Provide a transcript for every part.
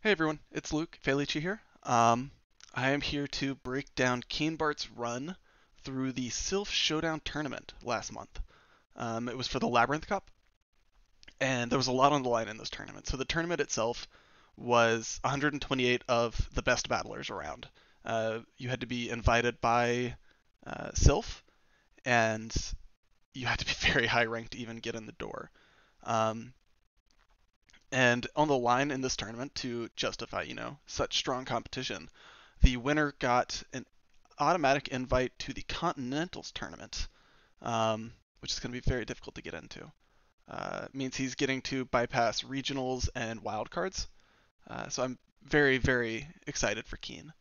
Hey everyone, it's Luke Felici here. I am here to break down Keenbart's run through the Silph Showdown tournament last month. It was for the Labyrinth Cup, and there was a lot on the line in this tournament. So the tournament itself was 128 of the best battlers around. You had to be invited by Silph, and you had to be very high ranked to even get in the door. Um, and on the line in this tournament to justify, such strong competition, the winner got an automatic invite to the Continentals tournament, which is going to be very difficult to get into. It means he's getting to bypass regionals and wildcards. So I'm very, very excited for Keen.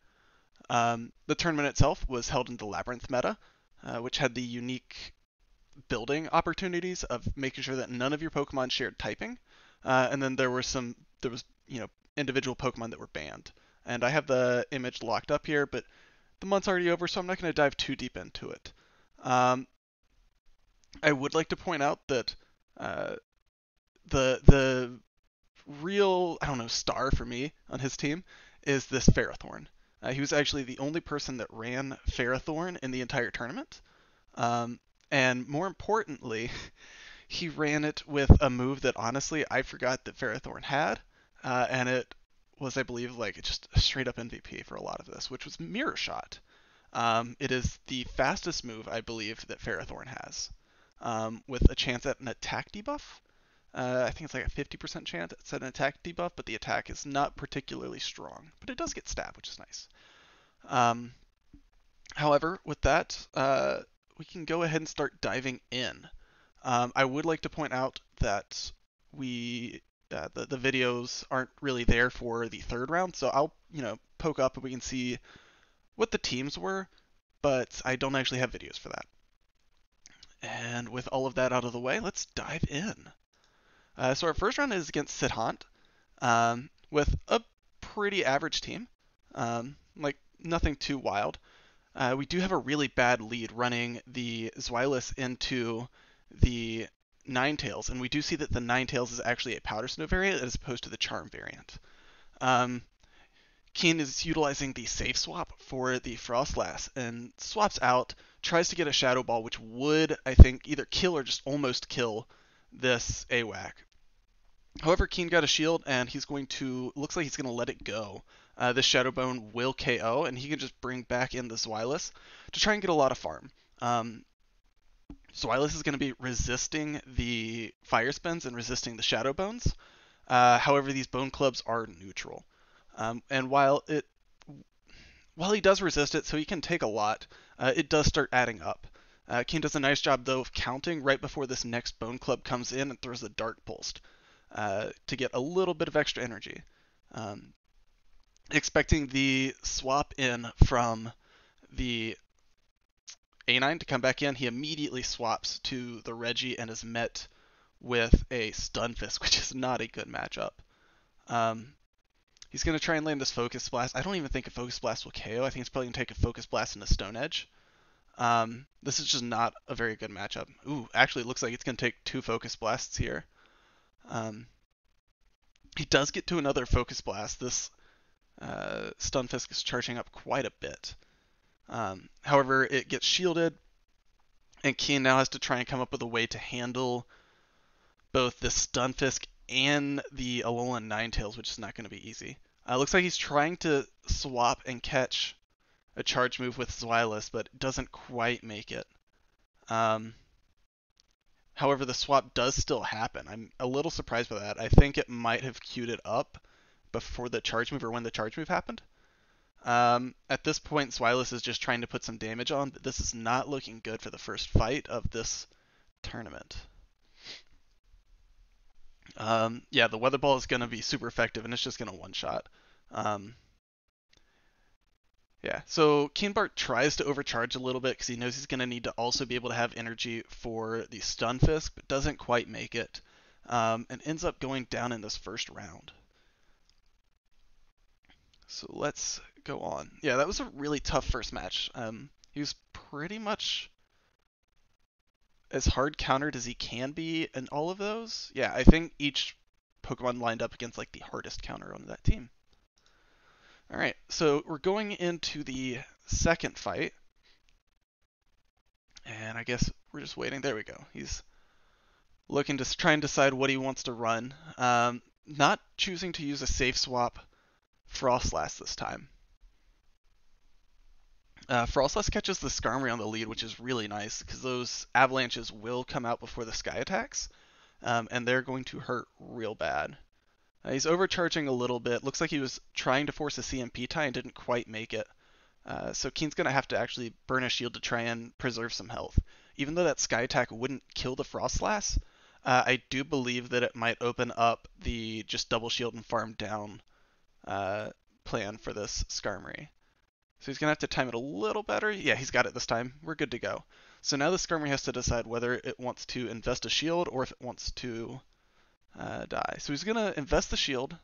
The tournament itself was held in the Labyrinth meta, which had the unique building opportunities of making sure that none of your Pokemon shared typing, and then there was individual Pokemon that were banned. And I have the image locked up here, but the month's already over, so I'm not going to dive too deep into it. Um, I would like to point out that uh, the real star for me on his team is this Ferrothorn. He was actually the only person that ran Ferrothorn in the entire tournament. Um, and more importantly, he ran it with a move that honestly I forgot that Ferrothorn had, and it was, I believe, like just a straight up MVP for a lot of this, which was Mirror Shot. It is the fastest move I believe that Ferrothorn has, with a chance at an attack debuff. I think it's like a 50% chance it's an attack debuff, but the attack is not particularly strong. But it does get stab, which is nice. Um, However, with that, we can go ahead and start diving in. I would like to point out that the videos aren't really there for the third round, so I'll poke up and we can see what the teams were, but I don't actually have videos for that. And with all of that out of the way, let's dive in. So our first round is against Sidhant, with a pretty average team, like nothing too wild. We do have a really bad lead running the Zweilous into the Ninetales, and we do see that the Ninetales is actually a Powder Snow variant as opposed to the Charm variant. Um, Keen is utilizing the safe swap for the Frostlass and swaps out, tries to get a Shadow Ball, which would, I think, either kill or just almost kill this AWAC. However, Keen got a shield, and looks like he's going to let it go. This Shadow Bone will KO, and he can just bring back in the Zweilous to try and get a lot of farm. Zweilous is going to be resisting the Fire Spins and resisting the Shadow Bones. However, these Bone Clubs are neutral. And while he does resist it, so he can take a lot, it does start adding up. Keen does a nice job, though, of counting right before this next Bone Club comes in and throws the Dark Pulse to get a little bit of extra energy. Expecting the swap in from the A9 to come back in, he immediately swaps to the Reggie and is met with a Stunfisk, which is not a good matchup. He's going to try and land this Focus Blast. I don't even think a Focus Blast will KO. I think it's probably going to take a Focus Blast and a Stone Edge. This is just not a very good matchup. Ooh, actually it looks like it's going to take 2 Focus Blasts here. He does get to another Focus Blast. This Stunfisk is charging up quite a bit. However, it gets shielded, and Keen now has to try and come up with a way to handle both the Stunfisk and the Alolan Ninetales, which is not going to be easy. Looks like he's trying to swap and catch a charge move with Zweilous, but doesn't quite make it. However, the swap does still happen. I'm a little surprised by that. I think it might have queued it up before the charge move or when the charge move happened. At this point, Zweilous is just trying to put some damage on, but this is not looking good for the first fight of this tournament. Yeah, the Weather Ball is going to be super effective, and it's just going to one-shot. Yeah, so Keenbart tries to overcharge a little bit because he knows he's going to need to also be able to have energy for the Stunfisk, but doesn't quite make it, and ends up going down in this first round. So let's go on. Yeah, that was a really tough first match. He was pretty much as hard countered as he can be in all of those. Yeah, I think each Pokemon lined up against like the hardest counter on that team. All right, so we're going into the second fight, and I guess we're just waiting. There we go. He's looking to try and decide what he wants to run. Not choosing to use a safe swap Frostlass this time. Frostlass catches the Skarmory on the lead, which is really nice because those avalanches will come out before the sky attacks, and they're going to hurt real bad. He's overcharging a little bit. Looks like he was trying to force a CMP tie and didn't quite make it. So Keen's going to have to actually burn a shield to try and preserve some health. Even though that sky attack wouldn't kill the Frostlass, I do believe that it might open up the just double shield and farm down plan for this Skarmory. So he's going to have to time it a little better. Yeah, he's got it this time. We're good to go. So now the Skarmory has to decide whether it wants to invest a shield or if it wants to die. So he's going to invest the shield.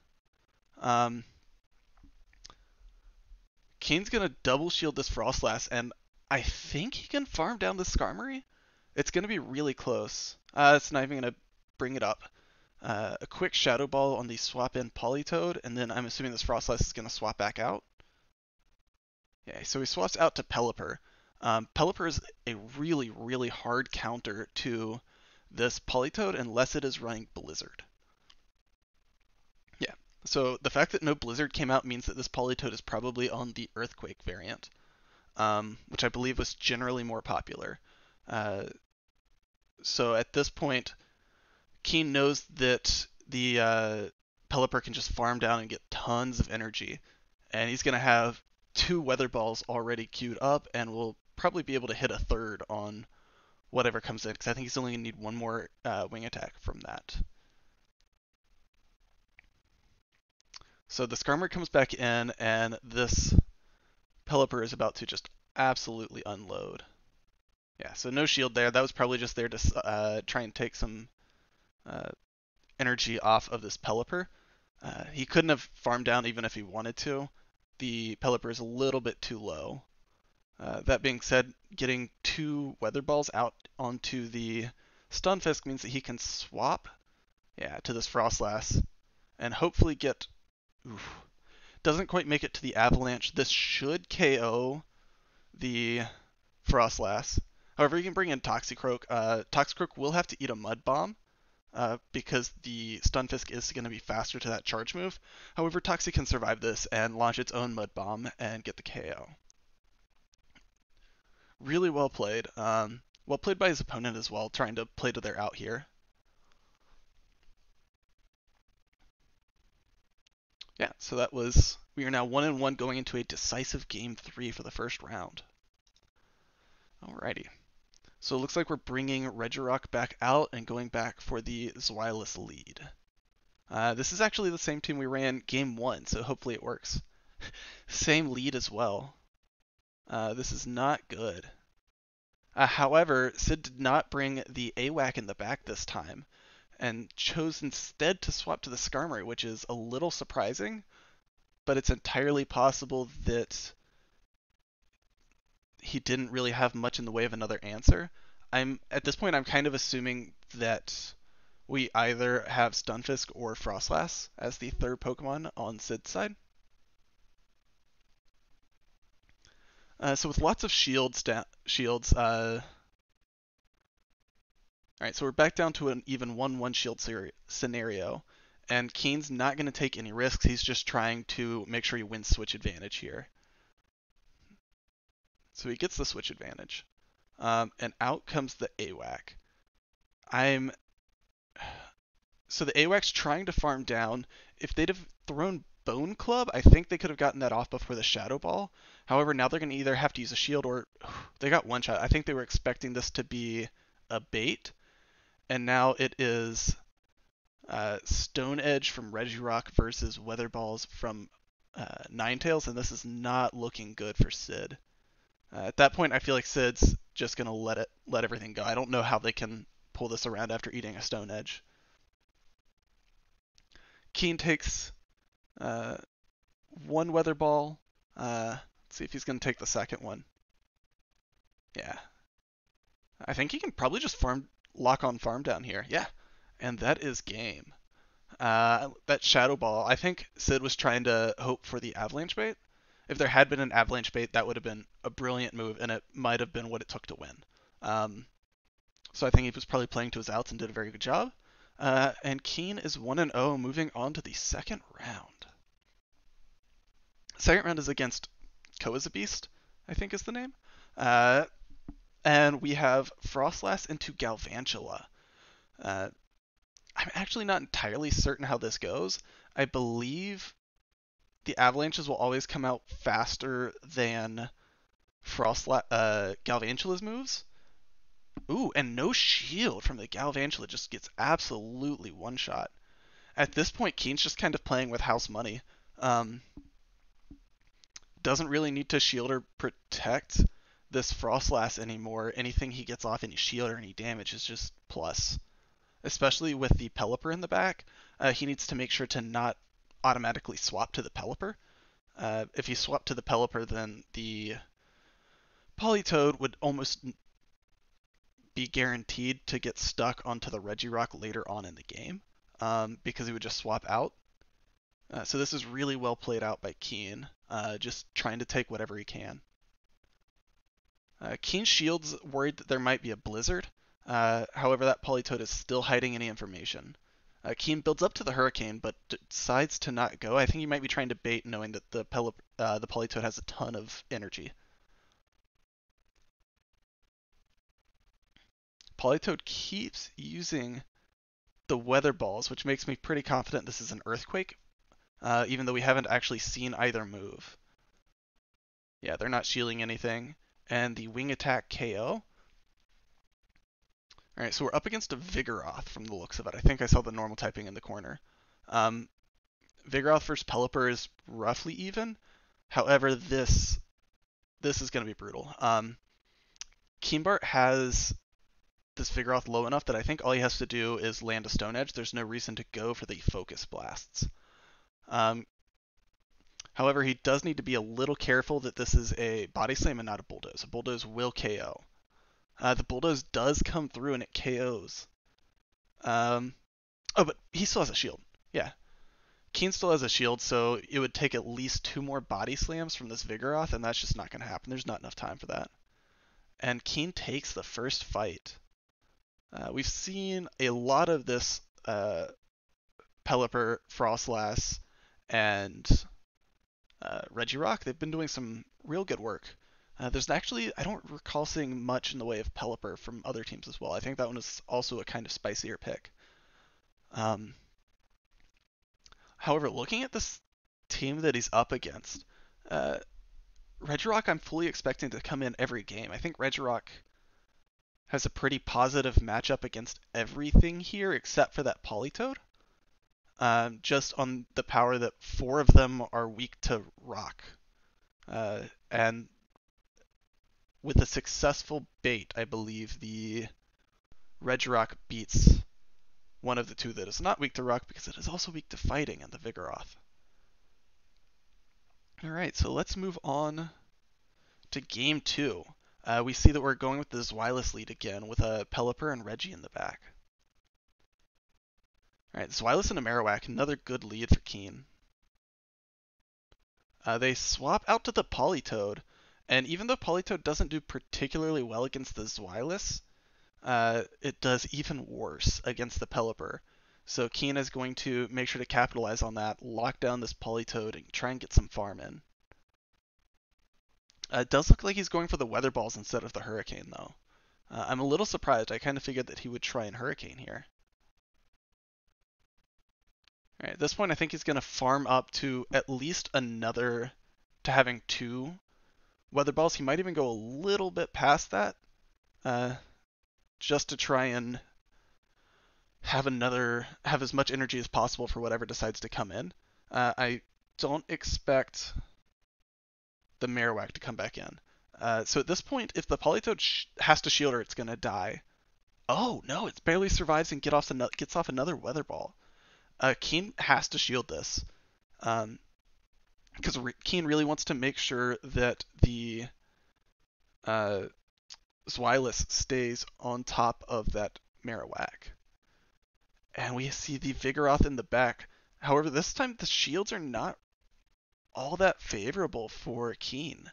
Keen's going to double shield this Frostlass, and I think he can farm down the Skarmory. It's going to be really close. It's not even going to bring it up. A quick Shadow Ball on the swap in Politoed, and then I'm assuming this Frostlass is going to swap back out. Yeah, so he swaps out to Pelipper. Pelipper is a really, really hard counter to this Politoed unless it is running Blizzard. Yeah, so the fact that no Blizzard came out means that this Politoed is probably on the Earthquake variant, which I believe was generally more popular. So at this point, Keen knows that the Pelipper can just farm down and get tons of energy, and he's going to have 2 Weather Balls already queued up, and will probably be able to hit a third on whatever comes in, because I think he's only going to need 1 more wing attack from that. So the Skarmory comes back in, and this Pelipper is about to just absolutely unload. Yeah, so no shield there. That was probably just there to try and take some energy off of this Pelipper. He couldn't have farmed down even if he wanted to. The Pelipper is a little bit too low. That being said, getting 2 Weather Balls out onto the Stunfisk means that he can swap, to this Frostlass, and hopefully get... Oof, doesn't quite make it to the Avalanche. This should KO the Frostlass. However, you can bring in Toxicroak. Toxicroak will have to eat a Mud Bomb, because the Stunfisk is going to be faster to that charge move. However, Toxic can survive this and launch its own Mud Bomb and get the KO. Really well played. Well played by his opponent as well, trying to play to their out here. Yeah, so that was... We are now 1-1 going into a decisive Game 3 for the first round. Alrighty. So it looks like we're bringing Regirock back out and going back for the Zweilous lead. This is actually the same team we ran Game 1, so hopefully it works. Same lead as well. This is not good. However, Sid did not bring the AWAC in the back this time, and chose instead to swap to the Skarmory, which is a little surprising, but it's entirely possible that he didn't really have much in the way of another answer. At this point, I'm kind of assuming that we either have Stunfisk or Frostlass as the third Pokemon on Sid's side. So with lots of shields, alright, so we're back down to an even 1-1 shield scenario, and Keen's not going to take any risks. He's just trying to make sure he wins switch advantage here. So he gets the switch advantage, and out comes the AWAC. So the AWAC's trying to farm down. If they'd have thrown Bone Club, I think they could have gotten that off before the Shadow Ball. However, now they're going to either have to use a shield or... They got one shot. I think they were expecting this to be a bait, and now it is Stone Edge from Regirock versus Weather Balls from Ninetales, and this is not looking good for Sid. At that point, I feel like Sid's just going to let everything go. I don't know how they can pull this around after eating a Stone Edge. Keen takes 1 Weather Ball. Let's see if he's going to take the second one. Yeah. I think he can probably just lock on farm down here. Yeah. And that is game. That Shadow Ball, I think Sid was trying to hope for the Avalanche bait. If there had been an Avalanche bait, that would have been a brilliant move, and it might have been what it took to win. Um, so I think he was probably playing to his outs and did a very good job. And Keen is 1-0, moving on to the second round. Second round is against Koa's a Beast, I think is the name. Uh, and we have Frostlass into Galvantula. I'm actually not entirely certain how this goes. I believe the Avalanches will always come out faster than Galvantula's moves. Ooh, and no shield from the Galvantula, just gets absolutely one-shot. At this point, Keen's just kind of playing with house money. Um, doesn't really need to shield or protect this Frostlass anymore. Anything he gets off, any shield or any damage is just plus. Especially with the Pelipper in the back, he needs to make sure to not automatically swap to the Pelipper. If he swapped to the Pelipper, then the Politoed would almost be guaranteed to get stuck onto the Regirock later on in the game, because he would just swap out. So this is really well played out by Keen, just trying to take whatever he can. Keen Shield's worried that there might be a Blizzard. However, that Politoed is still hiding any information. Keen builds up to the Hurricane, but decides to not go. I think he might be trying to bait, knowing that the Politoed has a ton of energy. Politoed keeps using the Weather Balls, which makes me pretty confident this is an Earthquake, even though we haven't actually seen either move. Yeah, they're not shielding anything. And the Wing Attack KO. Alright, so we're up against a Vigoroth from the looks of it. I think I saw the normal typing in the corner. Vigoroth versus Pelipper is roughly even. However, this is going to be brutal. Keenbart has this Vigoroth low enough that I think all he has to do is land a Stone Edge. There's no reason to go for the Focus Blasts. However, he does need to be a little careful that this is a Body Slam and not a Bulldoze. A Bulldoze will KO. The Bulldoze does come through and it KOs. Oh, but he still has a shield. Yeah. Keen still has a shield, so it would take at least 2 more Body Slams from this Vigoroth, and that's just not going to happen. There's not enough time for that. And Keen takes the first fight. We've seen a lot of this Pelipper, Frostlass, and Regirock. They've been doing some real good work. There's actually, I don't recall seeing much in the way of Pelipper from other teams as well. I think that one is also a kind of spicier pick. However, looking at this team that he's up against, Regirock I'm fully expecting to come in every game. I think Regirock has a pretty positive matchup against everything here except for that Politoed. Just on the power that 4 of them are weak to rock. And with a successful bait, I believe the Regirock beats one of the 2 that is not weak to rock, because it is also weak to fighting and the Vigoroth. Alright, so let's move on to game 2. We see that we're going with the Zweilous lead again, with a Pelipper and Reggie in the back. Alright, Zweilous and a Marowak, another good lead for Keen. They swap out to the Politoed, and even though Politoed doesn't do particularly well against the Zweilous, it does even worse against the Pelipper. So Keen is going to make sure to capitalize on that, lock down this Politoed, and try and get some farm in. It does look like he's going for the Weather Balls instead of the Hurricane, though. I'm a little surprised. I kind of figured that he would try and Hurricane here. Alright, at this point I think he's going to farm up to at least another, to having 2 Weather Balls. He might even go a little bit past that, just to try and have as much energy as possible for whatever decides to come in. I don't expect the Marowak to come back in. So at this point, if the Politoed has to shield her, it's going to die. Oh, no, it barely survives and gets off another Weather Ball. Keen has to shield this. Because Keen really wants to make sure that the Zweilous stays on top of that Marowak. And we see the Vigoroth in the back. However, this time the shields are not all that favorable for Keen.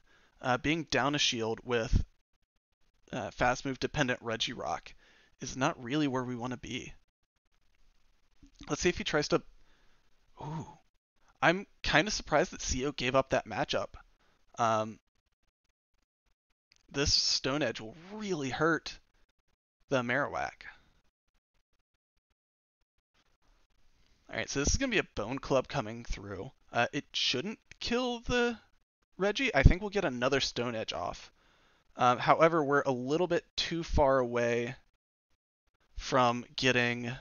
Being down a shield with fast move dependent Regirock is not really where we want to be. Let's see if he tries to. Ooh, I'm kind of surprised that CO gave up that matchup. Um, this Stone Edge will really hurt the Marowak. Alright, so this is going to be a Bone Club coming through. It shouldn't kill the Reggie. I think we'll get another Stone Edge off. However, we're a little bit too far away from getting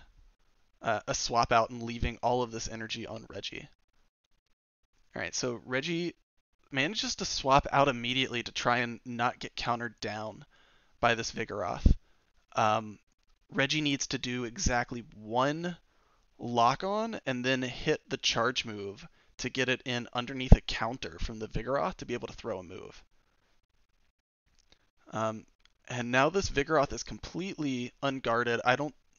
a swap out and leaving all of this energy on Reggie. Alright, so Reggie manages to swap out immediately to try and not get countered down by this Vigoroth. Reggie needs to do exactly one lock on and then hit the charge move to get it in underneath a counter from the Vigoroth to be able to throw a move. And now this Vigoroth is completely unguarded.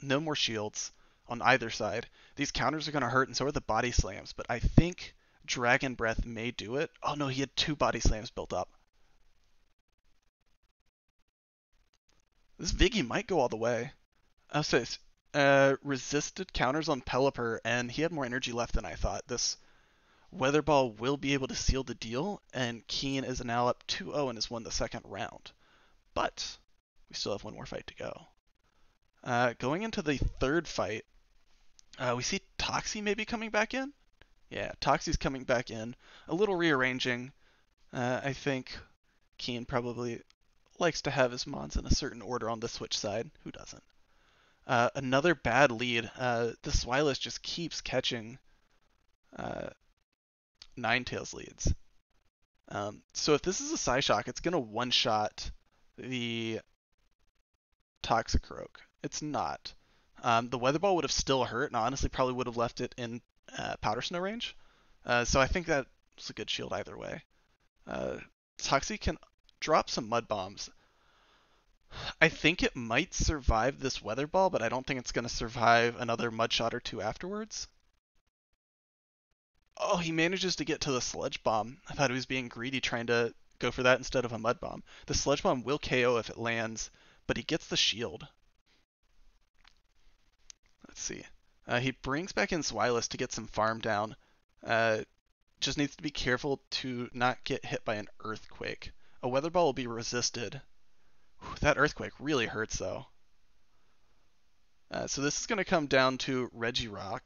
No more shields on either side. These counters are going to hurt, and so are the body slams, but I think Dragon Breath may do it. Oh no, he had 2 body slams built up. This Viggy might go all the way. I'll say resisted counters on Pelipper, and he had more energy left than I thought. This Weather Ball will be able to seal the deal, and Keen is now up 2-0 and has won the second round. But we still have one more fight to go. Going into the third fight, we see Toxie maybe coming back in. Yeah, Toxie's coming back in. A little rearranging. I think Keen probably likes to have his mons in a certain order on the Switch side. Who doesn't? Another bad lead. The Swilus just keeps catching Ninetales leads. So if this is a Psyshock, it's going to one-shot the Toxicroak. It's not. The Weather Ball would have still hurt, and honestly probably would have left it in Powder Snow range. So I think that was a good shield either way. Toxie can drop some Mud Bombs. I think it might survive this Weather Ball, but I don't think it's going to survive another Mud Shot or 2 afterwards. Oh, he manages to get to the Sludge Bomb. I thought he was being greedy trying to go for that instead of a Mud Bomb. The Sludge Bomb will KO if it lands, but he gets the shield. Let's see. He brings back in Swilus to get some farm down. Just needs to be careful to not get hit by an Earthquake. A Weather Ball will be resisted. Whew, that Earthquake really hurts though. So this is going to come down to Regirock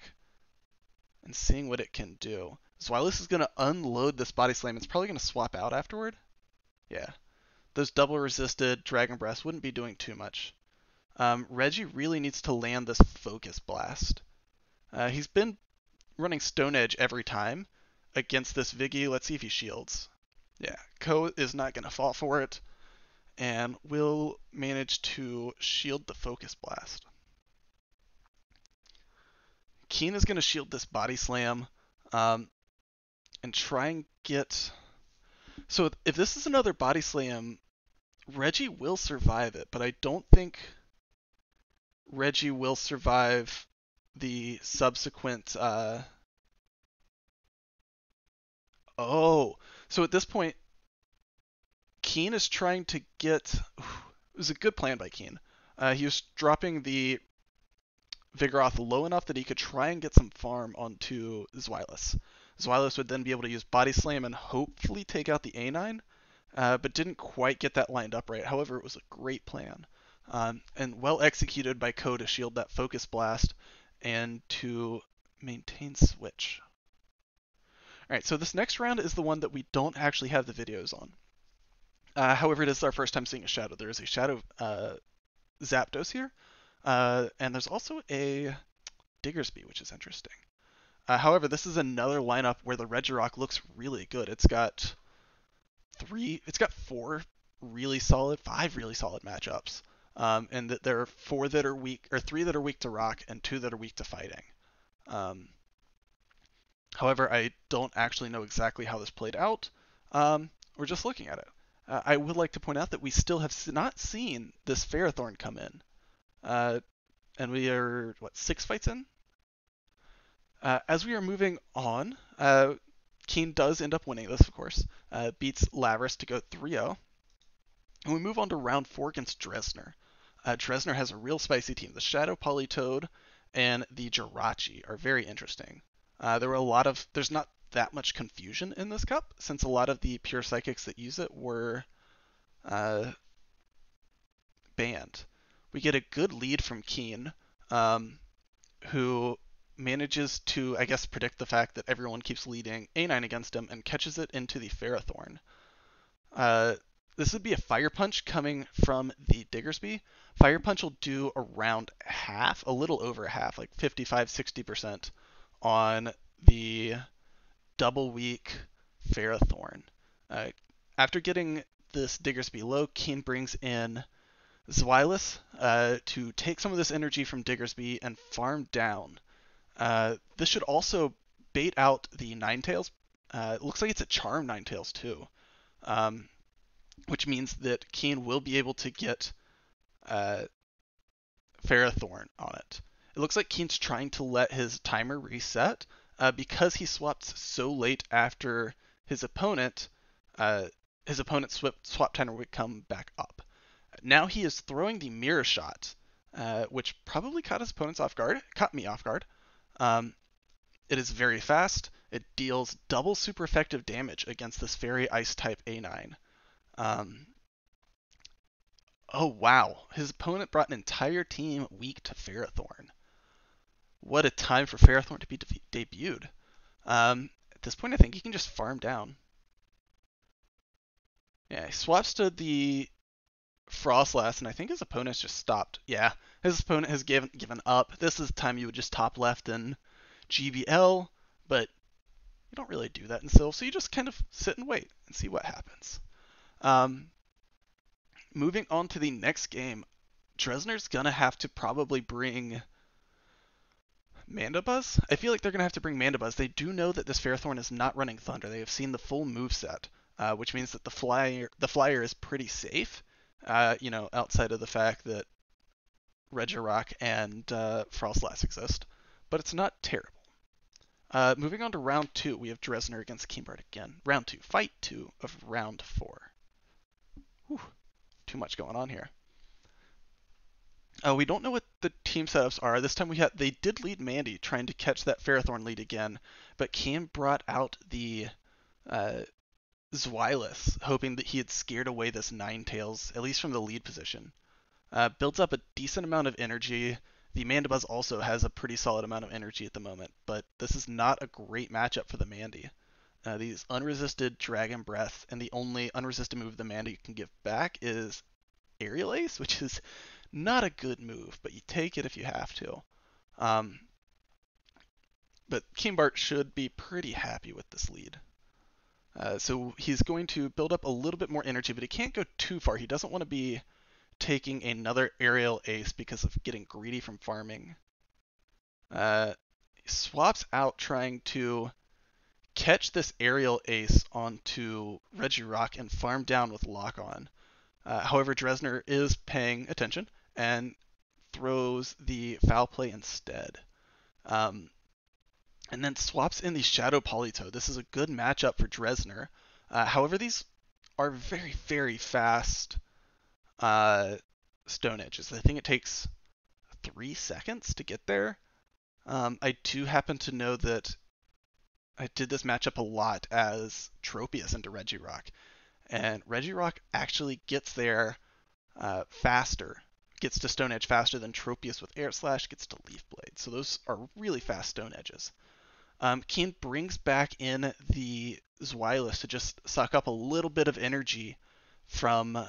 and seeing what it can do. Swilus is going to unload this Body Slam. It's probably going to swap out afterward. Yeah. Those double resisted Dragon Breath wouldn't be doing too much. Reggie really needs to land this Focus Blast. He's been running Stone Edge every time against this Viggy. Let's see if he shields. Yeah, Ko is not going to fall for it and will manage to shield the Focus Blast. Keen is going to shield this Body Slam and try and get... So if this is another Body Slam, Reggie will survive it, but I don't think Reggie will survive the subsequent... Oh, so at this point, Keen is trying to get... It was a good plan by Keen. He was dropping the Vigoroth low enough that he could try and get some farm onto Zwilus. Zwilus would then be able to use Body Slam and hopefully take out the A9, but didn't quite get that lined up right. However, it was a great plan, and well executed by Ko to shield that Focus Blast and to maintain Switch. Alright, so this next round is the one that we don't actually have the videos on. However, it is our first time seeing a Shadow. There is a Shadow Zapdos here, and there's also a Diggersby, which is interesting. However, this is another lineup where the Regirock looks really good. It's got 5 really solid matchups, and there are 4 that are weak, or 3 that are weak to rock, and 2 that are weak to fighting. However, I don't actually know exactly how this played out. We're just looking at it. I would like to point out that we still have not seen this Ferrothorn come in. And we are, what, 6 fights in? As we are moving on, Keen does end up winning this, of course. Beats Labyrinth to go 3-0. And we move on to round 4 against Dresner. Dresner has a real spicy team. The Shadow Politoed and the Jirachi are very interesting. There's not that much confusion in this cup, since a lot of the pure psychics that use it were uh, banned. We get a good lead from Keen, who manages to, I guess, predict the fact that everyone keeps leading A9 against him and catches it into the Ferrothorn. Uh, this would be a Fire Punch coming from the Diggersby. Fire Punch will do around half, a little over half, like 55-60% on the double weak Ferrothorn. After getting this Diggersby low, Keen brings in Zweilous to take some of this energy from Diggersby and farm down. This should also bait out the Ninetales. It looks like it's a Charm Ninetales too, which means that Keen will be able to get Ferrothorn on it. It looks like Keen's trying to let his timer reset because he swapped so late after his opponent. Swap timer would come back up. Now he is throwing the Mirror Shot, which probably caught his opponents off guard. Caught me off guard. It is very fast. It deals double super effective damage against this Fairy Ice type A9. Oh wow, his opponent brought an entire team weak to Ferrothorn. What a time for Ferrothorn to be debuted. At this point, I think he can just farm down. Yeah, he swaps to the Frostlass, and I think his opponent's just stopped. Yeah, his opponent has given up. This is the time you would just top left in GBL, but you don't really do that in Silph, so you just kind of sit and wait and see what happens. Moving on to the next game, Dresner's gonna have to probably bring Mandibuzz. I feel like they're gonna have to bring Mandibuzz. They do know that this Ferrothorn is not running Thunder. They have seen the full moveset, which means that the flyer is pretty safe. Outside of the fact that Regirock and Frostlass exist, but it's not terrible. Moving on to round 2, we have Dresner against Keenbart again. Round 2, fight 2 of round 4. Whew, too much going on here. We don't know what the team setups are. This time they did lead Mandy, trying to catch that Ferrothorn lead again, but Cam brought out the Zweilous, hoping that he had scared away this Ninetales, at least from the lead position. Builds up a decent amount of energy. The Mandibuzz also has a pretty solid amount of energy at the moment, but this is not a great matchup for the Mandy. These unresisted Dragon Breath, and the only unresisted move the Mandy can give back is Aerial Ace, which is not a good move, but you take it if you have to. But Keenbart should be pretty happy with this lead. So he's going to build up a little bit more energy, but he can't go too far. He doesn't want to be taking another Aerial Ace because of getting greedy from farming. He swaps out trying to catch this Aerial Ace onto Regirock and farm down with Lock On. However, Dresner is paying attention and throws the Foul Play instead. And then swaps in the Shadow Politoed. This is a good matchup for Dresner. However, these are very, very fast Stone Edges. I think it takes 3 seconds to get there. I do happen to know that I did this matchup a lot as Tropius into Regirock. And Regirock actually gets there faster, gets to Stone Edge faster than Tropius with Air Slash gets to Leaf Blade. So those are really fast Stone Edges. Keen brings back in the Zweilous to just suck up a little bit of energy from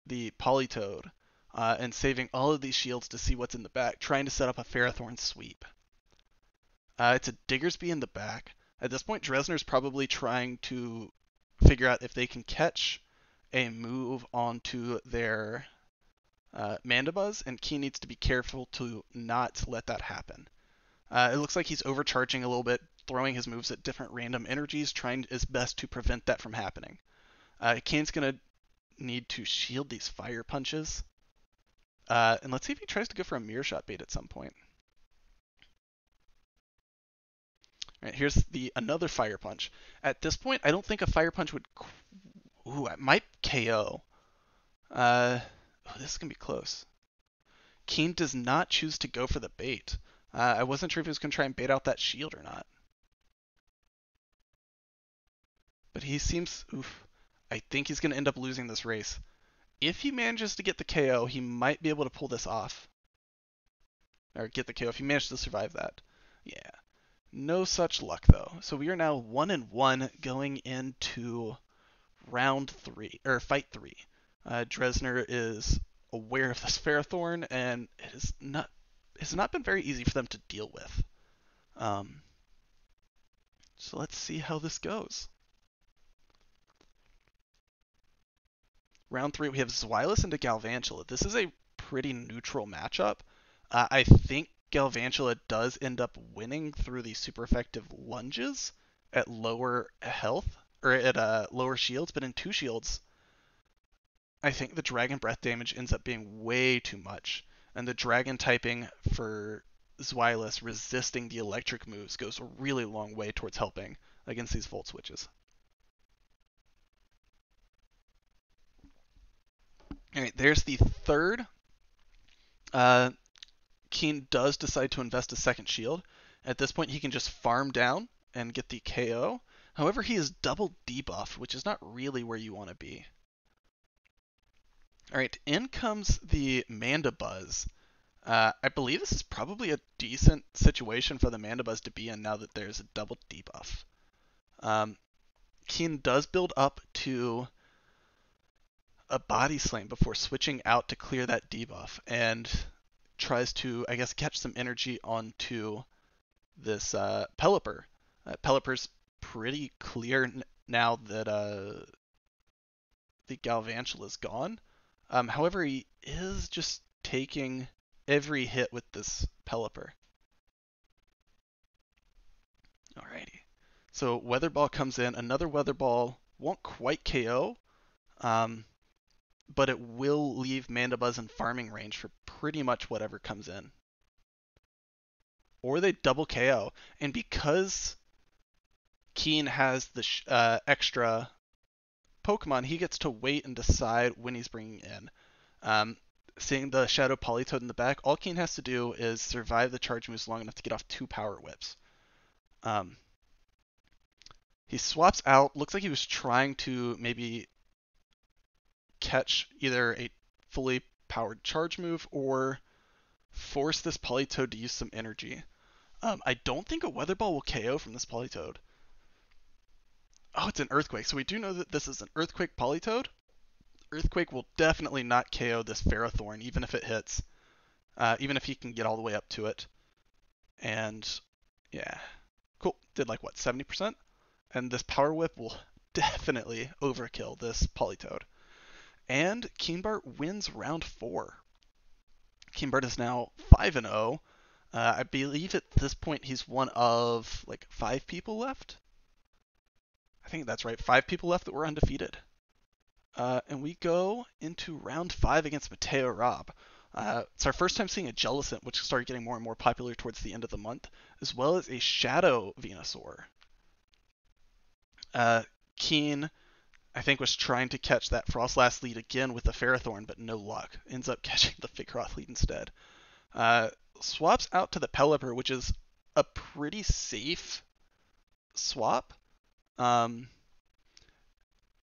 the Politoed, and saving all of these shields to see what's in the back, trying to set up a Ferrothorn sweep. It's a Diggersby in the back. At this point, Dresner's probably trying to figure out if they can catch a move onto their Mandibuzz, and Keen needs to be careful to not let that happen. It looks like he's overcharging a little bit, throwing his moves at different random energies, trying his best to prevent that from happening. Kane's going to need to shield these Fire Punches. And let's see if he tries to go for a mirror shot bait at some point. All right, here's another fire punch. At this point, I don't think a fire punch would. Ooh, it might KO. This is gonna be close. Keen does not choose to go for the bait. I wasn't sure if he was gonna try and bait out that shield or not. But he seems. Oof. I think he's gonna end up losing this race. If he manages to get the KO, he might be able to pull this off. Or get the KO if he manages to survive that. Yeah. No such luck though. So we are now 1-1 going into round 3 or fight 3. Dresner is aware of this Ferrothorn, and it's not been very easy for them to deal with. So let's see how this goes. Round 3, we have Zweilous into Galvantula. This is a pretty neutral matchup. I think Galvantula does end up winning through the super effective lunges at lower health, or at lower shields, but in 2 shields, I think the Dragon Breath damage ends up being way too much. And the Dragon typing for Zweilous resisting the electric moves goes a really long way towards helping against these Volt Switches. Alright, there's the third. Keen does decide to invest a second shield. At this point, he can just farm down and get the KO. However, he is double debuffed, which is not really where you want to be. Alright, in comes the Mandibuzz. I believe this is probably a decent situation for the Mandibuzz to be in now that there's a double debuff. Keen does build up to a Body Slam before switching out to clear that debuff, and tries to, I guess, catch some energy onto this Pelipper. Pelipper's pretty clear now that the Galvantula is gone. However, he is just taking every hit with this Pelipper. Alrighty. So Weather Ball comes in. Another Weather Ball won't quite KO, but it will leave Mandibuzz in farming range for pretty much whatever comes in. Or they double KO. And because Keen has the extra Pokemon, he gets to wait and decide when he's bringing in. Seeing the Shadow Politoed in the back, all Keen has to do is survive the charge moves long enough to get off 2 Power Whips. He swaps out. Looks like he was trying to maybe catch either a fully powered charge move or force this Politoed to use some energy. I don't think a Weather Ball will KO from this Politoed. Oh, it's an Earthquake. So we do know that this is an Earthquake Politoed. Earthquake will definitely not KO this Ferrothorn, even if it hits. Even if he can get all the way up to it. And, yeah. Cool. Did like, what, 70%? And this Power Whip will definitely overkill this Politoed. And Keenbart wins round 4. Keenbart is now 5-0. I believe at this point he's one of, like, 5 people left? I think that's right. 5 people left that were undefeated. And we go into round 5 against Mateo Robb. It's our first time seeing a Jellicent, which started getting more and more popular towards the end of the month, as well as a Shadow Venusaur. Keen, I think, was trying to catch that Frostlass lead again with the Ferrothorn, but no luck. Ends up catching the Vigoroth lead instead. Swaps out to the Pelipper, which is a pretty safe swap.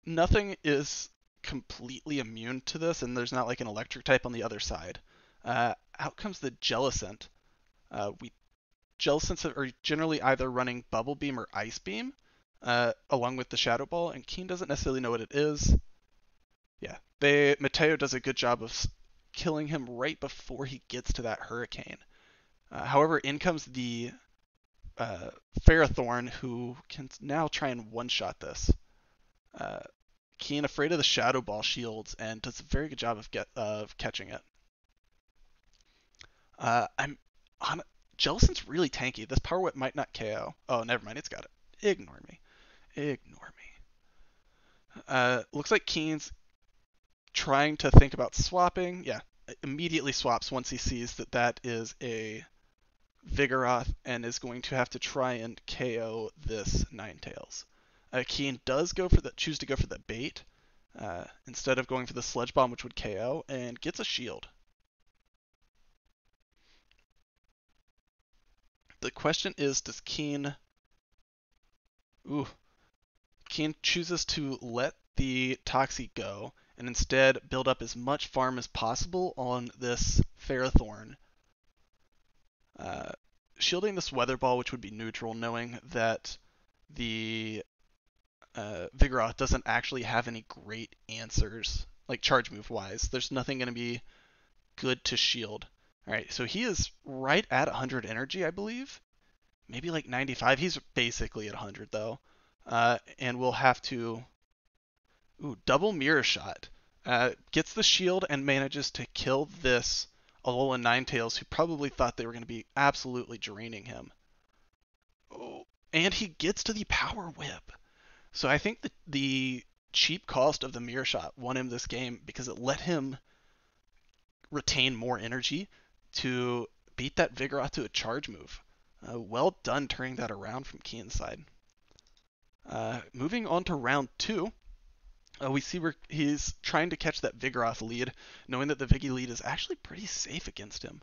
Nothing is completely immune to this, and there's not like an electric type on the other side. Out comes the Jellicent. Jellicents are generally either running Bubble Beam or Ice Beam, along with the Shadow Ball, and Keen doesn't necessarily know what it is. Yeah, Mateo does a good job of killing him right before he gets to that Hurricane. However, in comes the Ferrothorn, who can now try and one-shot this. Keen, afraid of the Shadow Ball shields, and does a very good job of catching it. Jellicent's really tanky. This Power Whip might not KO. Oh, never mind. It's got it. Ignore me. Looks like Keen's trying to think about swapping. Yeah, immediately swaps once he sees that that is a Vigoroth and is going to have to try and KO this Ninetales. Keen does choose to go for the bait instead of going for the Sludge Bomb, which would KO, and gets a shield. The question is, does Keen... Ooh. Keen chooses to let the Toxie go and instead build up as much farm as possible on this Ferrothorn. Shielding this Weather Ball, which would be neutral, knowing that the Vigoroth doesn't actually have any great answers, like charge move wise. There's nothing going to be good to shield. Alright, so he is right at 100 energy, I believe. Maybe like 95. He's basically at 100 though. And we'll have to... Ooh, double Mirror Shot. Gets the shield and manages to kill this Alolan Ninetales, who probably thought they were going to be absolutely draining him. Oh, and he gets to the Power Whip. So I think that the cheap cost of the Mirror Shot won him this game because it let him retain more energy to beat that Vigoroth to a charge move. Well done turning that around from Keen's side. Moving on to round 2. We see where he's trying to catch that Vigoroth lead, knowing that the Viggy lead is actually pretty safe against him.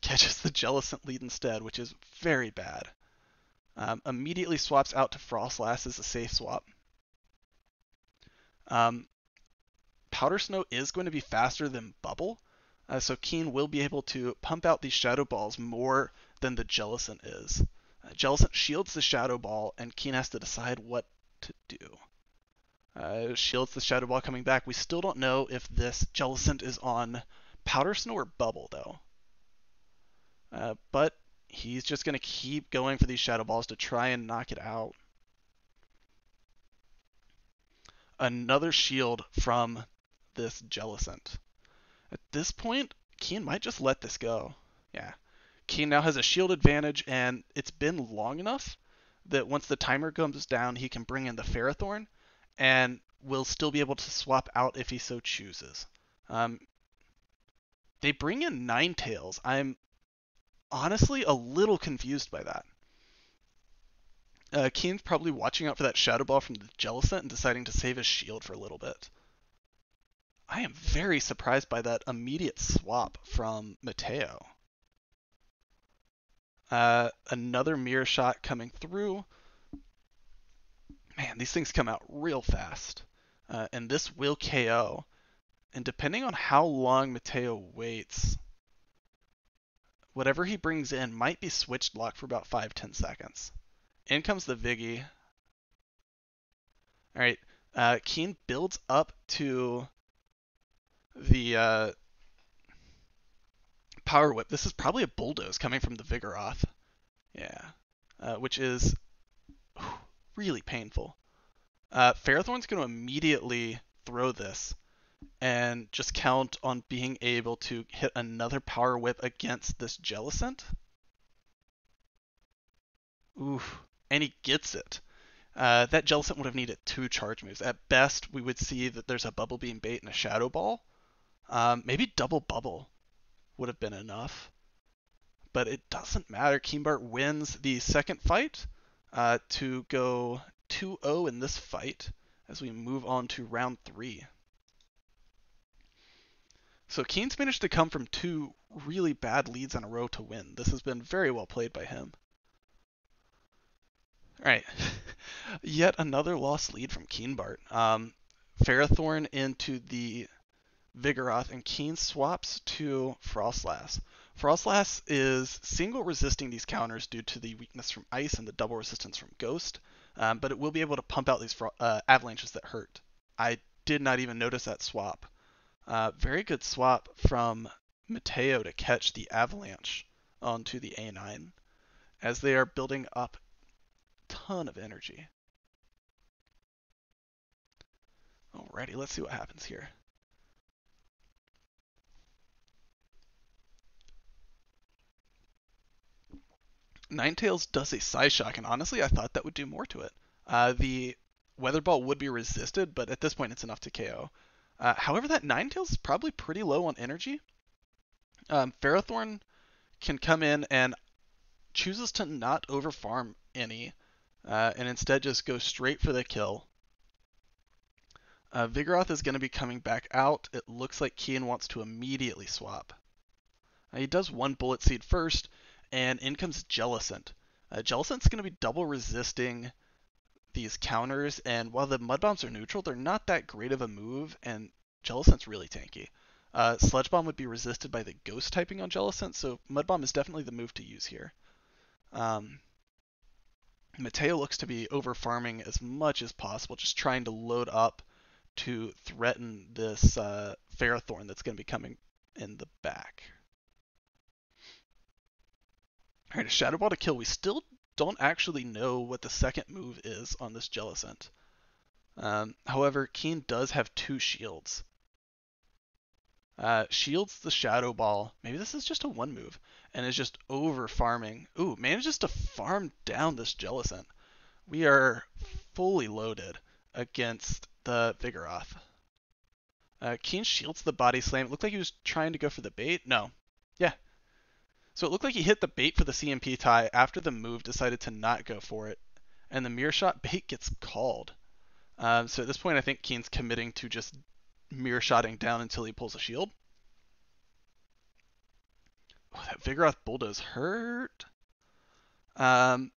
Catches the Jellicent lead instead, which is very bad. Immediately swaps out to Frostlass as a safe swap. Powder Snow is going to be faster than Bubble, so Keen will be able to pump out these Shadow Balls more than the Jellicent is. Jellicent shields the Shadow Ball, and Keen has to decide what to do. Shields the Shadow Ball coming back. We still don't know if this Jellicent is on Powder Snow or Bubble, though. But he's just going to keep going for these Shadow Balls to try and knock it out. Another shield from this Jellicent. At this point, Keen might just let this go. Yeah. Keen now has a shield advantage, and it's been long enough that once the timer comes down, he can bring in the Ferrothorn, and will still be able to swap out if he so chooses. They bring in Ninetales. I'm honestly a little confused by that. Keen's probably watching out for that Shadow Ball from the Jellicent and deciding to save his shield for a little bit. I am very surprised by that immediate swap from Mateo. Another Mirror Shot coming through. Man, these things come out real fast. And this will KO. And depending on how long Mateo waits, whatever he brings in might be switched lock for about 5-10 seconds. In comes the Viggy. Alright, Keen builds up to the Power Whip. This is probably a Bulldoze coming from the Vigoroth. Yeah, which is really painful. Ferrothorn's going to immediately throw this and just count on being able to hit another Power Whip against this Jellicent. Oof, and he gets it. That Jellicent would have needed 2 charge moves. At best, we would see that there's a Bubble Beam bait and a Shadow Ball. Maybe double Bubble would have been enough. But it doesn't matter. Keenbart wins the second fight to go 2-0 in this fight as we move on to round 3. So Keen's managed to come from 2 really bad leads in a row to win. This has been very well played by him. Alright, yet another lost lead from Keenbart. Ferrothorn into the Vigoroth, and Keen swaps to Frostlass. Frostlass is single resisting these counters due to the weakness from Ice and the double resistance from Ghost, but it will be able to pump out these avalanches that hurt. I did not even notice that swap. Very good swap from Mateo to catch the avalanche onto the A9 as they are building up a ton of energy. Alrighty, let's see what happens here. Ninetales does a Psyshock, and honestly, I thought that would do more to it. The Weather Ball would be resisted, but at this point, it's enough to KO. However, that Ninetales is probably pretty low on energy. Ferrothorn can come in and chooses to not overfarm any, and instead just go straight for the kill. Vigoroth is going to be coming back out. It looks like Keen wants to immediately swap. He does one Bullet Seed first, and in comes Jellicent. Jellicent's going to be double resisting these counters, and while the Mud Bombs are neutral, they're not that great of a move, and Jellicent's really tanky. Sludge Bomb would be resisted by the Ghost typing on Jellicent, so Mud Bomb is definitely the move to use here. Mateo looks to be over farming as much as possible, just trying to load up to threaten this Ferrothorn that's going to be coming in the back. Alright, a Shadow Ball to kill. We still don't actually know what the second move is on this Jellicent. However, Keen does have 2 shields. Shields the Shadow Ball. Maybe this is just a 1 move, and is just over farming. Ooh, manages to farm down this Jellicent. We are fully loaded against the Vigoroth. Keen shields the Body Slam. It looked like he was trying to go for the bait. No. Yeah. So it looked like he hit the bait for the CMP tie after the move decided to not go for it. And the Mirror Shot bait gets called. So at this point, I think Keen's committing to just Mirror Shotting down until he pulls a shield. Oh, that Vigoroth Bulldoze hurt. So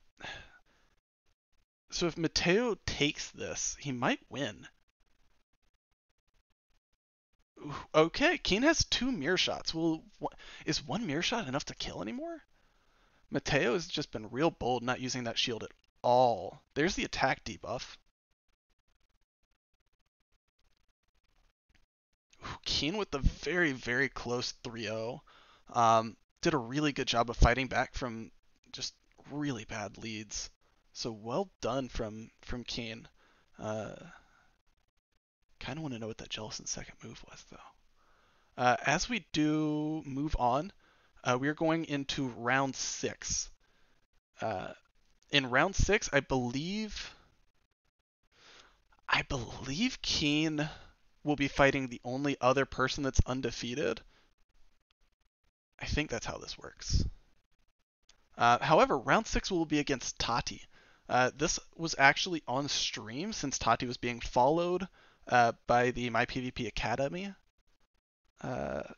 if Mateo takes this, he might win. Okay, Keen has 2 Mirror Shots. Well, is 1 Mirror Shot enough to kill anymore? Mateo has just been real bold not using that shield at all. There's the attack debuff. Keen with the very, very close 3-0. Did a really good job of fighting back from just really bad leads. So well done from Keen. Kind of want to know what that Jellicent's second move was, though. As we do move on, we are going into round 6. In round 6, I believe Keen will be fighting the only other person that's undefeated. I think that's how this works. However, round 6 will be against Tati. This was actually on stream since Tati was being followed by the My PvP Academy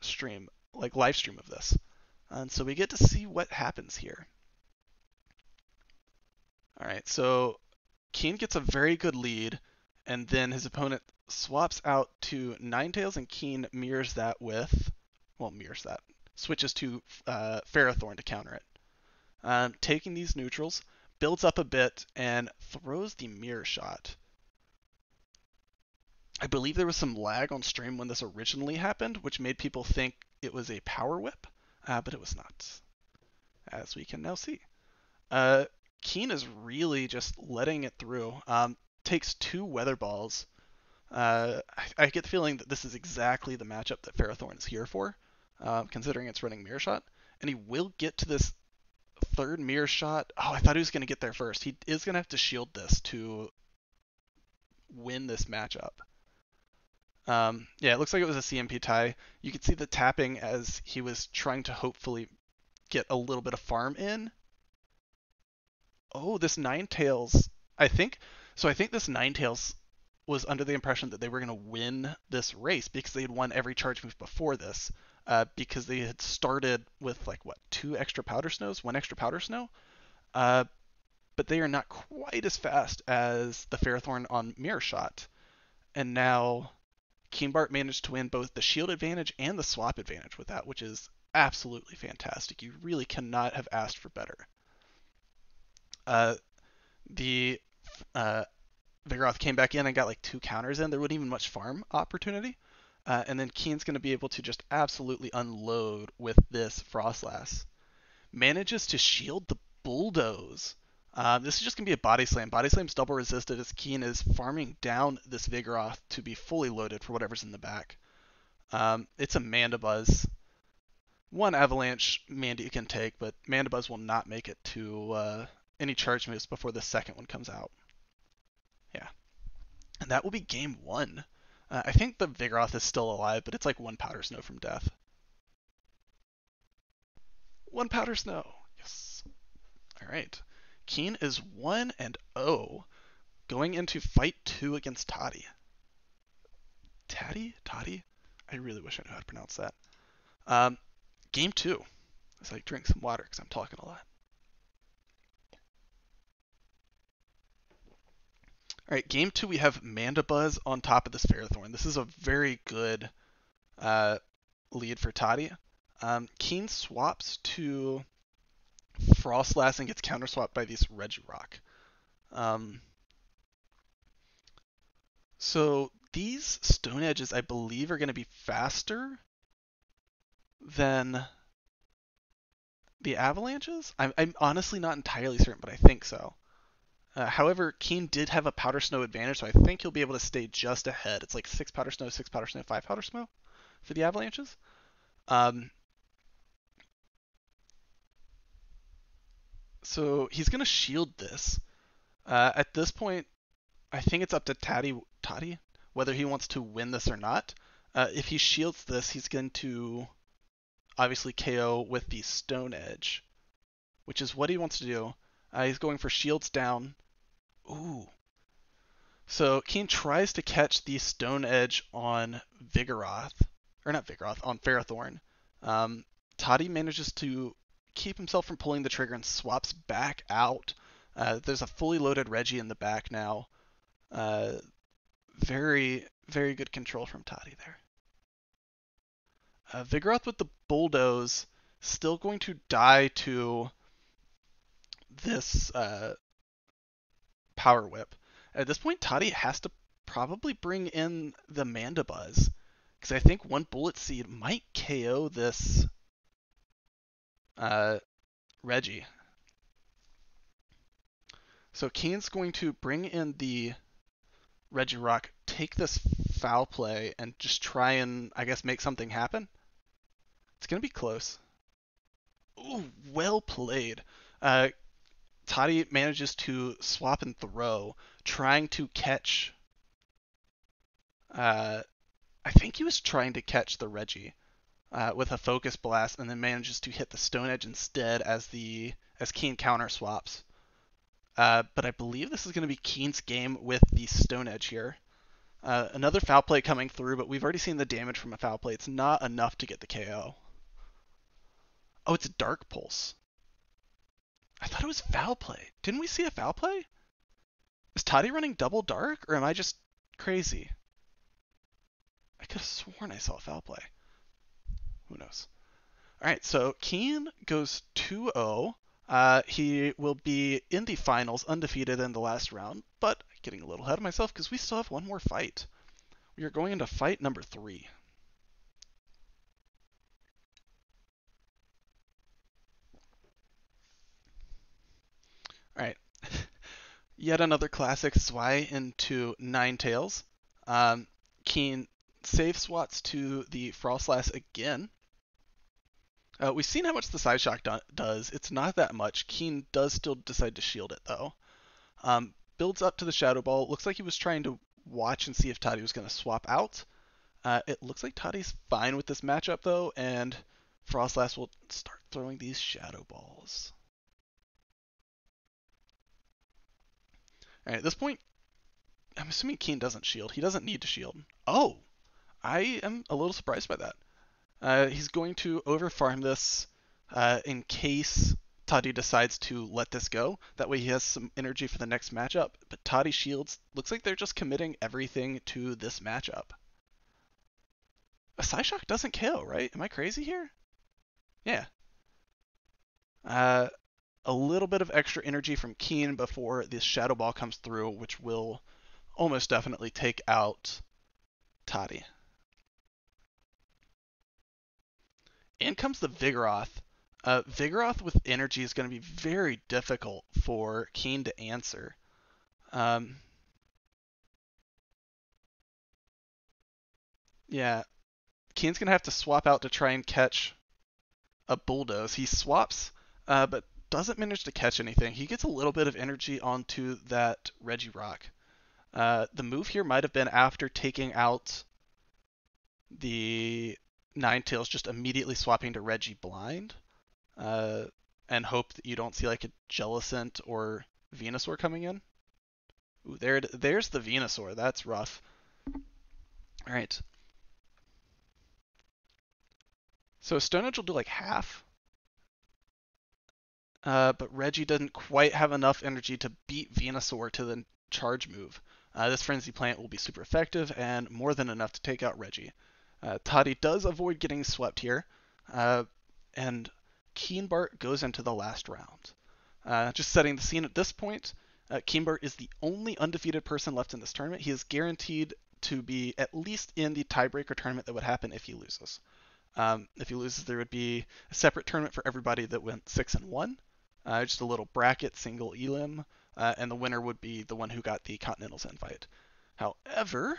stream, like live stream of this. And so we get to see what happens here. Alright, so Keen gets a very good lead, and then his opponent swaps out to Ninetales, and Keen mirrors that with, well, switches to Ferrothorn to counter it. Taking these neutrals, builds up a bit, and throws the Mirror Shot. I believe there was some lag on stream when this originally happened, which made people think it was a Power Whip, but it was not, as we can now see. Keen is really just letting it through. Takes 2 Weather Balls. I get the feeling that this is exactly the matchup that Ferrothorn is here for, considering it's running Mirror Shot. And he will get to this 3rd Mirror Shot. Oh, I thought he was going to get there first. He is going to have to shield this to win this matchup. Yeah, it looks like it was a CMP tie. You could see the tapping as he was trying to hopefully get a little bit of farm in. Oh, this Ninetales. I think this Ninetales was under the impression that they were going to win this race because they had won every charge move before this. Because they had started with, like, what, 2 extra Powder Snows? 1 extra Powder Snow? But they are not quite as fast as the Ferrothorn on Mirror Shot. And now Keenbart managed to win both the shield advantage and the swap advantage with that, which is absolutely fantastic. You really cannot have asked for better. The Vigoroth came back in and got like 2 counters in. There wasn't even much farm opportunity. And then Keen's going to be able to just absolutely unload with this Frostlass. Manages to shield the Bulldoze. This is just going to be a Body Slam. Body Slam's double resisted as Keen is farming down this Vigoroth to be fully loaded for whatever's in the back. It's a Mandibuzz. 1 Avalanche Manda you can take, but Mandibuzz will not make it to any charge moves before the second one comes out. Yeah. And that will be game 1. I think the Vigoroth is still alive, but it's like one Powder Snow from death. One Powder Snow. Yes. All right. Keen is 1-0 going into fight 2 against Toddy. Toddy? I really wish I knew how to pronounce that. Game 2. Let's like drink some water because I'm talking a lot. All right, game 2 we have Mandibuzz on top of this Ferrothorn. This is a very good lead for Toddy. Keen swaps to Frostlass and gets counterswapped by this Regirock. So these Stone Edges, I believe, are going to be faster than the Avalanches. I'm honestly not entirely certain, but I think so. However, Keen did have a Powder Snow advantage, so I think he'll be able to stay just ahead. It's like 6 Powder Snow, 6 Powder Snow, 5 Powder Snow for the Avalanches. So he's going to shield this. At this point, I think it's up to Toddy whether he wants to win this or not. If he shields this, he's going to obviously KO with the Stone Edge, which is what he wants to do. He's going for shields down. Ooh. So Keen tries to catch the Stone Edge on Vigoroth, or not Vigoroth, on Ferrothorn. Toddy manages to keep himself from pulling the trigger and swaps back out. There's a fully loaded Reggie in the back now. Very, very good control from Toddy there. Vigoroth with the Bulldoze, still going to die to this Power Whip. At this point, Toddy has to probably bring in the Mandibuzz, because I think one Bullet Seed might KO this Reggie. So Keen's going to bring in the Regirock, take this foul play, and just try and, I guess, make something happen. It's going to be close. Ooh, well played. Toddy manages to swap and throw, trying to catch... I think he was trying to catch the Reggie with a Focus Blast, and then manages to hit the Stone Edge instead as Keen counter swaps. But I believe this is going to be Keen's game with the Stone Edge here. Another foul play coming through, but we've already seen the damage from a foul play. It's not enough to get the KO. Oh, it's a Dark Pulse. I thought it was foul play. Didn't we see a foul play? Is Toddy running double dark, or am I just crazy? I could have sworn I saw a foul play. Who knows? Alright, so Keen goes 2-0. He will be in the finals, undefeated in the last round, but getting a little ahead of myself because we still have one more fight. We are going into fight number 3. Alright. Yet another classic Zwei into Ninetales. Keen save swats to the Frostlass again. We've seen how much the Side Shock does. It's not that much. Keen does still decide to shield it, though. Builds up to the Shadow Ball. Looks like he was trying to watch and see if Toddy was going to swap out. It looks like Toddy's fine with this matchup, though, and Frostlass will start throwing these Shadow Balls. Alright, at this point, I'm assuming Keen doesn't shield. He doesn't need to shield. Oh! I am a little surprised by that. He's going to overfarm this in case Toddy decides to let this go. That way he has some energy for the next matchup. But Toddy shields. Looks like they're just committing everything to this matchup. A Psyshock doesn't KO, right? Am I crazy here? Yeah. A little bit of extra energy from Keen before this Shadow Ball comes through, which will almost definitely take out Toddy. In comes the Vigoroth. Vigoroth with energy is going to be very difficult for Keen to answer. Yeah, Keen's going to have to swap out to try and catch a Bulldoze. He swaps, but doesn't manage to catch anything. He gets a little bit of energy onto that Regirock. The move here might have been after taking out the Ninetales, just immediately swapping to Reggie blind, uh, and hope that you don't see like a Jellicent or Venusaur coming in. Ooh, there's the Venusaur. That's rough. All right. So Stone Edge will do like half, but Reggie doesn't quite have enough energy to beat Venusaur to the charge move. This Frenzy Plant will be super effective and more than enough to take out Reggie. Toddy does avoid getting swept here, and Keenbart goes into the last round. Just setting the scene at this point, Keenbart is the only undefeated person left in this tournament. He is guaranteed to be at least in the tiebreaker tournament that would happen if he loses. If he loses, there would be a separate tournament for everybody that went 6-1, just a little bracket, single elim, and the winner would be the one who got the Continentals invite. However,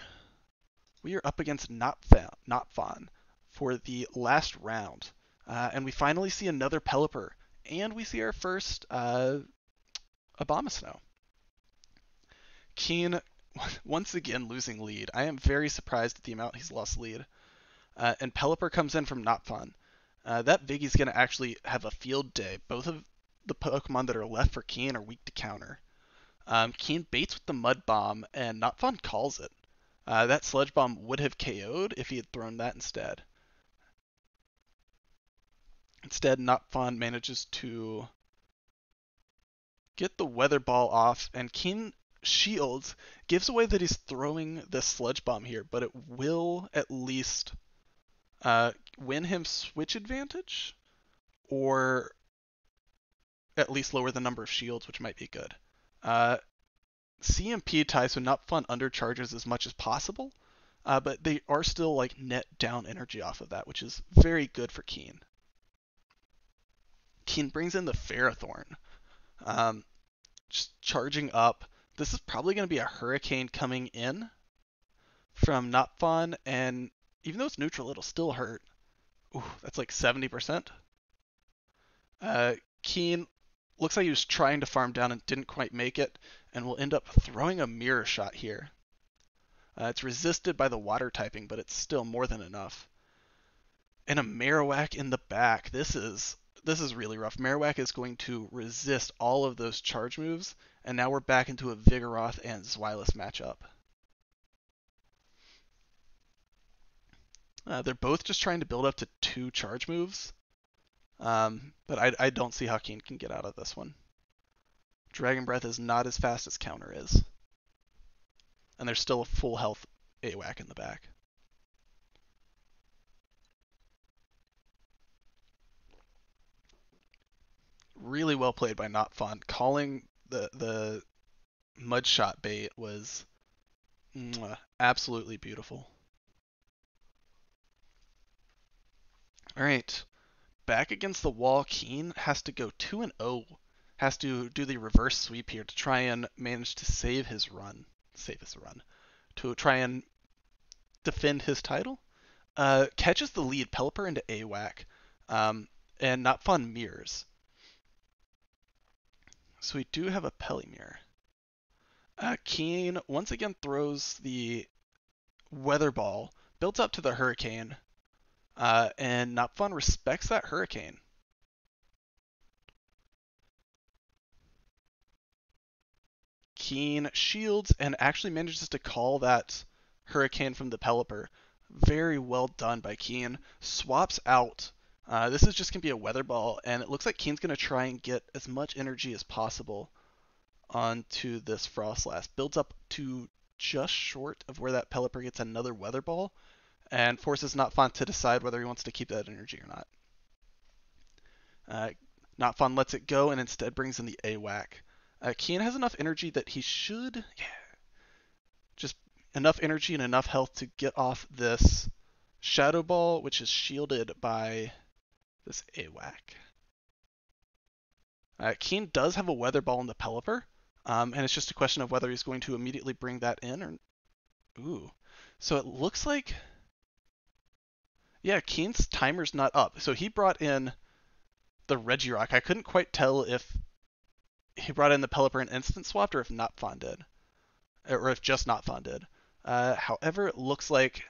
we are up against Notfon for the last round, and we finally see another Pelipper, and we see our first Abomasnow. Keen, once again losing lead. I am very surprised at the amount he's lost lead. And Pelipper comes in from Notfon. That Viggy's going to actually have a field day. Both of the Pokemon that are left for Keen are weak to counter. Keen baits with the Mud Bomb, and Notfon calls it. That Sludge Bomb would have KO'd if he had thrown that instead. Instead, Notfon manages to get the Weather Ball off, and Keen shields, gives away that he's throwing the Sludge Bomb here, but it will at least win him switch advantage, or at least lower the number of shields, which might be good. CMP ties, so Notfon undercharges as much as possible, but they are still like net down energy off of that, which is very good for Keen. Keen brings in the Ferrothorn, just charging up. This is probably going to be a Hurricane coming in from Notfon, and even though it's neutral, it'll still hurt. Ooh, that's like 70%. Keen looks like he was trying to farm down and didn't quite make it, and will end up throwing a Mirror Shot here. It's resisted by the water typing, but it's still more than enough. And a Marowak in the back. This is really rough. Marowak is going to resist all of those charge moves, and now we're back into a Vigoroth and Zweilous matchup. They're both just trying to build up to 2 charge moves, but I don't see how Keen can get out of this one. Dragon Breath is not as fast as Counter is, and there's still a full health AWAC in the back. Really well played by Notfon. Calling the Mud Shot bait was absolutely beautiful. All right, back against the wall. Keen has to go 2-0. Has to do the reverse sweep here to try and manage to save his run. To try and defend his title. Catches the lead, Pelipper into AWAC, and Notfon mirrors. So we do have a Pelimirror. Keen once again throws the Weather Ball, builds up to the Hurricane, and Notfon respects that Hurricane. Keen shields and actually manages to call that Hurricane from the Pelipper. Very well done by Keen. Swaps out. This is just going to be a Weather Ball, and it looks like Keen's going to try and get as much energy as possible onto this Frostlass. Builds up to just short of where that Pelipper gets another Weather Ball, and forces Notfon to decide whether he wants to keep that energy or not. Notfon lets it go and instead brings in the AWAC. Keen has enough energy that he should, just enough energy and enough health to get off this Shadow Ball, which is shielded by this AWAC. Keen does have a Weather Ball in the Pelipper, and it's just a question of whether he's going to immediately bring that in or... Ooh. So it looks like... Yeah, Keen's timer's not up. So he brought in the Regirock. I couldn't quite tell if he brought in the Pelipper and instant swapped or if Notfon did. or if just Not Fun did. However, it looks like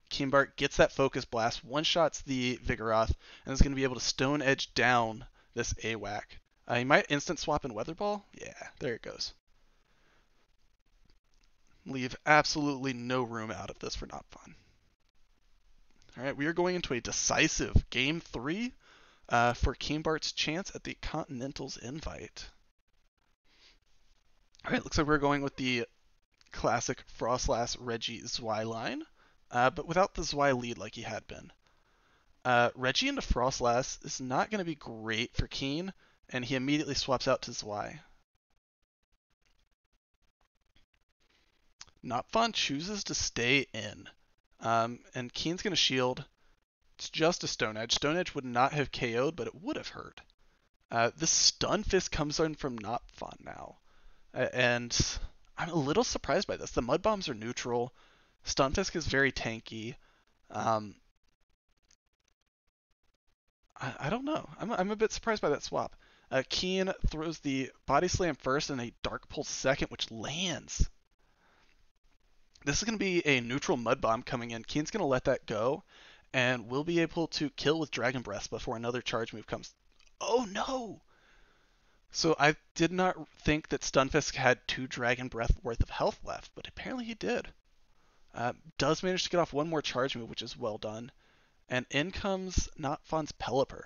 Keenbart gets that focus blast, one-shots the Vigoroth, and is going to be able to Stone Edge down this AWAC. He might instant swap in Weather Ball. Yeah, there it goes. Leave absolutely no room out of this for Not Fun. All right, we are going into a decisive Game 3 for Keenbart's chance at the Continentals invite. All right, looks like we're going with the classic Frostlass Reggie Zwei line, but without the Zwei lead like he had been. Reggie into Frostlass is not going to be great for Keen, and he immediately swaps out to Zwei. Not Fun chooses to stay in, and Keen's going to shield. It's just a Stone Edge. Stone Edge would not have KO'd, but it would have hurt. This Stun Fist comes in from Not Fun now, and I'm a little surprised by this. The Mud Bombs are neutral. Stun Fist is very tanky. I don't know. I'm a bit surprised by that swap. Keen throws the Body Slam first and a Dark Pulse second, which lands. This is going to be a neutral Mud Bomb coming in. Keen's going to let that go, and we'll be able to kill with Dragon Breath before another charge move comes. Oh no! So I did not think that Stunfisk had 2 Dragon Breath worth of health left, but apparently he did. Does manage to get off one more charge move, which is well done. And in comes Not Fun's Pelipper.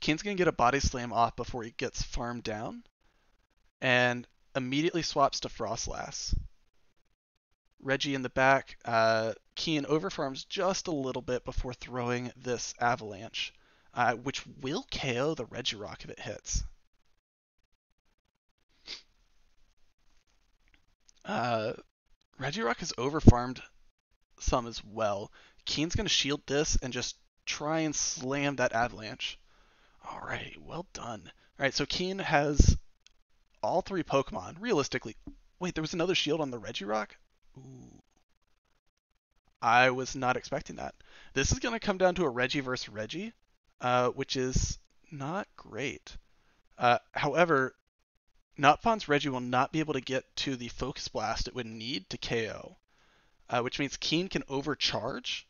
Keen's going to get a Body Slam off before he gets farmed down, and immediately swaps to Frostlass. Reggie in the back. Keen overfarms just a little bit before throwing this Avalanche, which will KO the Regirock if it hits. Regirock has overfarmed some as well. Keen's going to shield this and just try and slam that Avalanche. Alright, well done. Alright, so Keen has all 3 Pokemon. Realistically, wait, there was another shield on the Regirock? Ooh. I was not expecting that. This is going to come down to a Reggie versus Reggie, which is not great. However, Not Fun's Reggie will not be able to get to the Focus Blast it would need to KO, which means Keen can overcharge.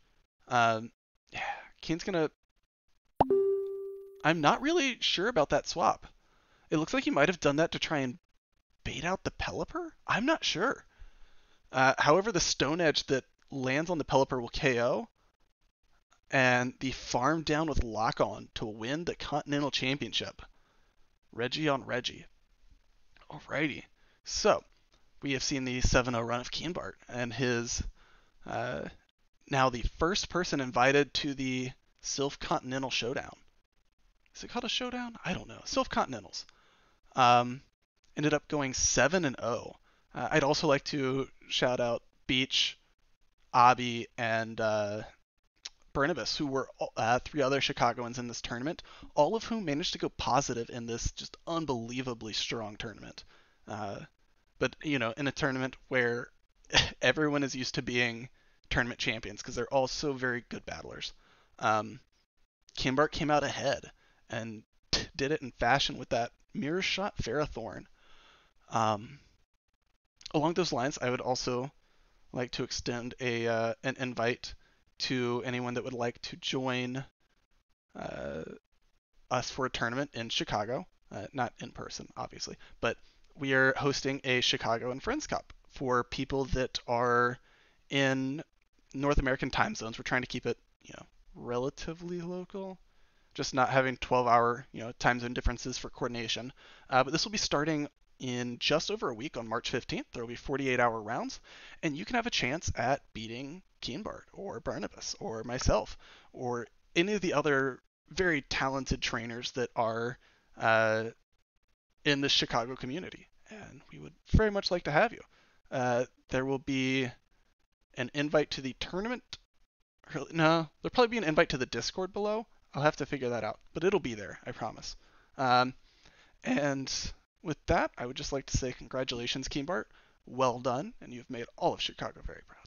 Keen's going to... I'm not really sure about that swap. It looks like he might have done that to try and bait out the Pelipper? I'm not sure. However, the Stone Edge that lands on the Pelipper will KO, and the farm down with Lock On to win the Continental Championship. Reggie on Reggie. Alrighty. So, we have seen the 7-0 run of Keenbart, and his now the first person invited to the Silph Continental Showdown. Is it called a showdown? I don't know. Silph Continentals. Ended up going 7-0. I'd also like to shout out Beach, Abby, and Bernabas, who were 3 other Chicagoans in this tournament, all of whom managed to go positive in this just unbelievably strong tournament. But, you know, in a tournament where everyone is used to being tournament champions because they're all so very good battlers. Keenbart came out ahead and did it in fashion with that Mirror Shot Ferrothorn. Along those lines, I would also like to extend an invite to anyone that would like to join us for a tournament in Chicago. Not in person, obviously, but we are hosting a Chicago and Friends Cup for people that are in North American time zones. We're trying to keep it, you know, relatively local, just not having 12-hour, you know, time zone differences for coordination. But this will be starting in just over a week on March 15th. There will be 48-hour rounds, and you can have a chance at beating Keenbart or Barnabas or myself or any of the other very talented trainers that are in the Chicago community. And we would very much like to have you. There will be an invite to the tournament. No, there'll probably be an invite to the Discord below. I'll have to figure that out, but it'll be there, I promise. And with that, I would just like to say congratulations, Keenbart. Well done, and you've made all of Chicago very proud.